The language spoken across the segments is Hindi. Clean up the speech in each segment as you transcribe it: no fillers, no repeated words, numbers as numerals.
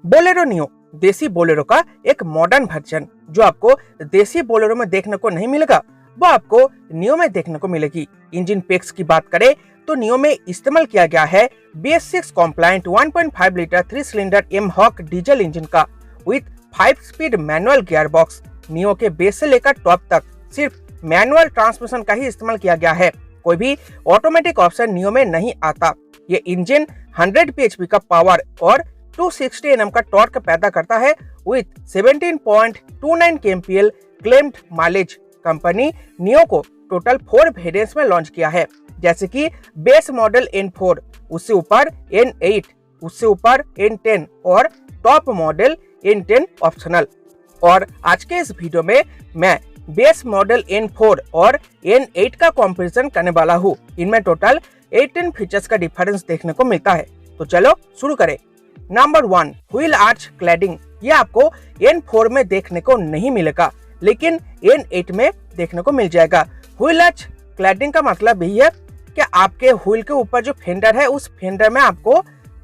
बोलेरो नियो देसी बोलेरो का एक मॉडर्न वर्जन जो आपको देसी बोलेरो में देखने को नहीं मिलेगा, वो आपको नियो में देखने को मिलेगी। इंजन पेक्स की बात करें तो नियो में इस्तेमाल किया गया है BS6 compliant 1.5 litre 3 cylinder M-HOC diesel engine का with 5 speed manual gear box. Neo के बेस से लेकर टॉप तक सिर्फ मैनुअल ट्रांसमिशन का ही इस्तेमाल किया गया है, कोई भी ऑटोमेटिक ऑप्शन नियो में नहीं आता। ये इंजन 100 PHP का पावर और 260 Nm का टॉर्क पैदा करता है with 17.29 kmpl claimed mileage. Company neo को टोटल 4 वेरिएंट्स में लॉन्च किया है, जैसे कि बेस मॉडल N4, उससे ऊपर N8, उससे ऊपर N10 और टॉप मॉडल N10 ऑप्शनल। और आज के इस वीडियो में मैं बेस मॉडल N4 और N8 का कंपैरिजन करने वाला हूँ। इनमें टोटल 18 फीचर्स का डिफरेंस देखने को मिलता है, तो चलो शुरू करें। Number 1, wheel arch cladding. ये आपको N4 में देखने को नहीं मिलेगा, लेकिन N8 में देखने को मिल जाएगा। व्हील आर्च क्लैडिंग का मतलब यही है कि आपके व्हील के ऊपर जो फेंडर है उस फेंडर में आपको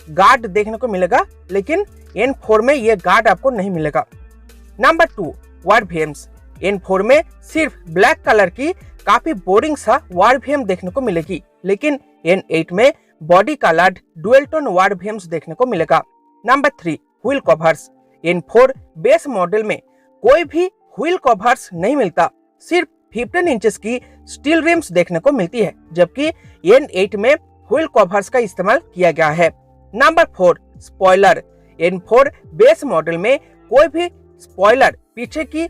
गार्ड देखने को मिलेगा, लेकिन N4 में ये गार्ड आपको नहीं मिलेगा। Number 2, wire beams. N4 में सिर्फ ब्लैक कलर की काफी बोरिंग सा वायर बीम देखने को मिलेगी, लेकिन N8 में body coloured dual tone wire beams देखने को मिलेगा। Number 3, wheel covers. N4 base model में कोई भी व्हील कवर्स नहीं मिलता, सिर्फ 15 इंचेस की स्टील रिम्स देखने को मिलती है, जबकि N8 में व्हील कवर्स का इस्तेमाल किया गया है। Number 4, spoiler. N4 base model में कोई भी स्पॉइलर पीछे की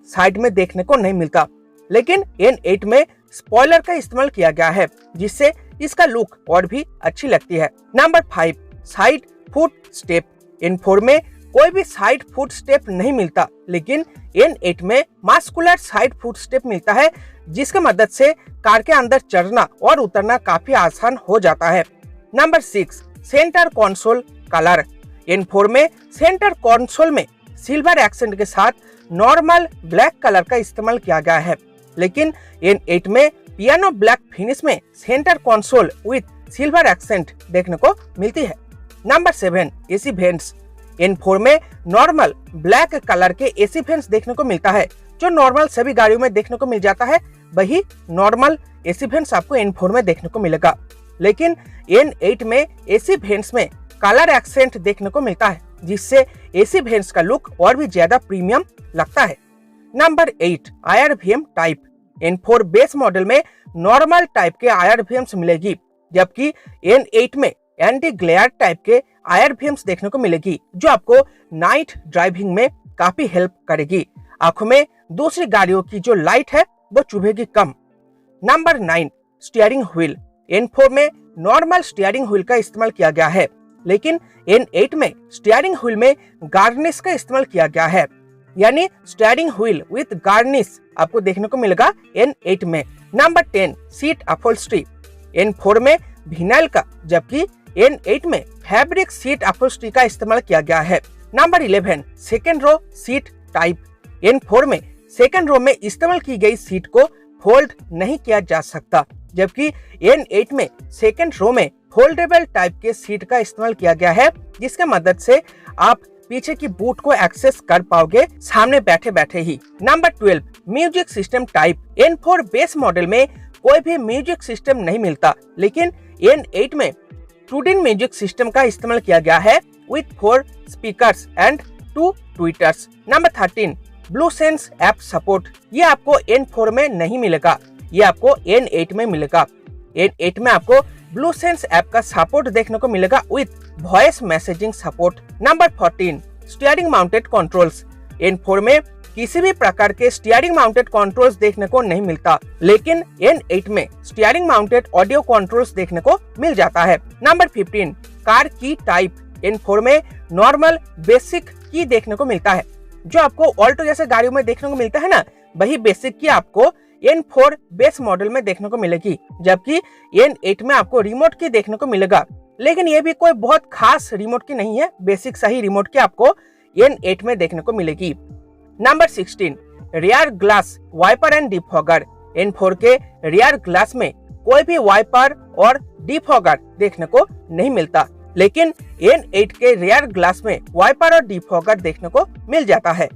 साइड में देखने को नहीं मिलता, लेकिन N8 में स्पॉइलर का इस्तेमाल किया गया है, जिससे इसका लुक और भी अच्छी लगती है। Number 5, side foot step. N4 में कोई भी साइड फुट स्टेप नहीं मिलता, लेकिन N8 में मास्कुलर साइड फुट स्टेप मिलता है, जिसकी मदद से कार के अंदर चढ़ना और उतरना काफी आसान हो जाता है। Number 6, centre console colour. N4 में सेंटर कंसोल में सिल्वर एक्सेंट के साथ नॉर्मल ब्लैक कलर का इस्तेमाल किया गया है, लेकिन N8 में पियानो ब्लैक फिनिश में centre console with silver accent देखने को मिलती है। Number 7, AC vents. N4 में नॉर्मल ब्लैक कलर के एसी वेंट्स देखने को मिलता है, जो नॉर्मल सभी गाड़ियों में देखने को मिल जाता है। वही नॉर्मल एसी वेंट्स आपको N4 में देखने को मिलेगा, लेकिन N8 में एसी वेंट्स में कलर एक्सेंट देखने को मिलता है, जिससे एसी वेंट्स का लुक और भी ज्यादा प्रीमियम लगता है। Number 8, IRVM type. N4 base model में नॉर्मल टाइप के IRVMs मिलेगी, जबकि N8 में एंटी ग्लेयर टाइप के IRVMs देखने को मिलेगी, जो आपको नाइट ड्राइविंग में काफी हेल्प करेगी। आंखों में दूसरी गाड़ियों की जो लाइट है वो चुभेगी कम। Number 9, steering wheel. N4 में नॉर्मल स्टीयरिंग व्हील का इस्तेमाल किया गया है, लेकिन N8 में स्टीयरिंग व्हील में गार्निश का इस्तेमाल किया गया है, यानी स्टीयरिंग व्हील विद गार्निश आपको देखने को मिलेगा N8 में। Number 10, seat upholstery. N4 में विनाइल का, जबकि N8 में फैब्रिक सीट अपहोल्स्ट्री का इस्तेमाल किया गया है। Number 11, second row seat type. N4 में सेकेंड रो में इस्तेमाल की गई सीट को फोल्ड नहीं किया जा सकता, जबकि N8 में सेकेंड रो में फोल्डेबल टाइप के सीट का इस्तेमाल किया गया है, जिसके मदद से आप पीछे की बूट को एक्सेस कर पाओगे सामने बैठे बैठे ही। Number 12, music system type. N4 base model में कोई भी म्यूजिक सिस्टम नहीं मिलता, लेकिन N8 में ट्रूडिन म्यूजिक सिस्टम का इस्तेमाल किया गया है with 4 speakers and 2 tweeters. Number 13, blue sense app support. ये आपको N4 में नहीं मिलेगा, ये आपको N8 में मिलेगा। N8 में आपको ब्लू सेंस ऐप का सपोर्ट देखने को मिलेगा with voice messaging support. Number 14, steering mounted controls. N4 में किसी भी प्रकार के स्टीयरिंग माउंटेड कंट्रोल्स देखने को नहीं मिलता, लेकिन N8 में स्टीयरिंग माउंटेड ऑडियो कंट्रोल्स देखने को मिल जाता है। नंबर 15, कार की टाइप। N4 में नॉर्मल बेसिक की देखने को मिलता है, जो आपको ऑल्टो जैसे गाड़ियों में देखने को मिलता है ना, वही बेसिक की आपको N4 बेस मॉडल में देखने को मिलेगी, जबकि N8 में आपको रिमोट की देखने को मिलेगा, लेकिन ये भी कोई बहुत खास रिमोट की नहीं है, बेसिक सही रिमोट की आपको N8 में देखने को मिलेगी। Number 16, rear glass wiper and defogger. N4 के रियर ग्लास में कोई भी वाइपर और डिफॉगर देखने को नहीं मिलता, लेकिन N8 के रियर ग्लास में वाइपर और डिफॉगर देखने को मिल जाता है।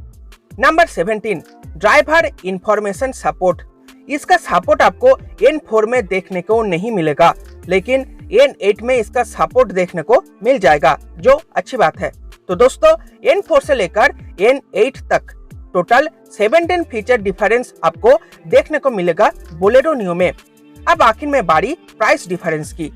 Number 17, driver information support. इसका सपोर्ट आपको N4 में देखने को नहीं मिलेगा, लेकिन N8 में इसका सपोर्ट देखने को मिल जाएगा, जो अच्छी बात है। तो दोस्तों N4 से लेकर N8 तक टोटल 17 फीचर डिफरेंस आपको देखने को मिलेगा बोलेरो नियो में। अब आखिर में बारी प्राइस डिफरेंस की।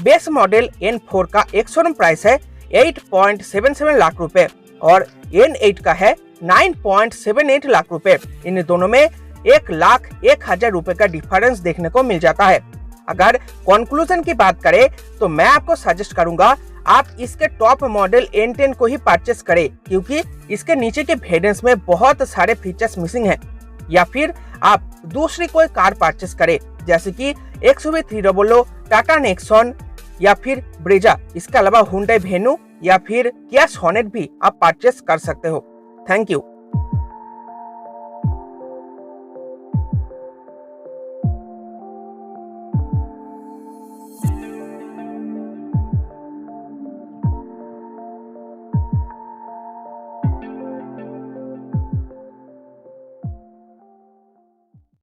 बेस मॉडल N4 का एक शोरूम प्राइस है 8.77 लाख रुपए और N8 का है 9.78 लाख रुपए। इन दोनों में 1,01,000 रुपए का डिफरेंस देखने को मिल जाता है। अगर कंक्लूजन की बात करें तो मैं आपको सजेस्ट करूंगा आप इसके टॉप मॉडल N10 को ही परचेस करें, क्योंकि इसके नीचे के वेरिएंट्स में बहुत सारे फीचर्स मिसिंग हैं। या फिर आप दूसरी कोई कार परचेस करें, जैसे कि XUV 300, टाटा नेक्सॉन या फिर ब्रेजा। इसके अलावा हुंडई वेन्यू या फिर किया सोनेट भी आप परचेस कर सकते हो। Thank you.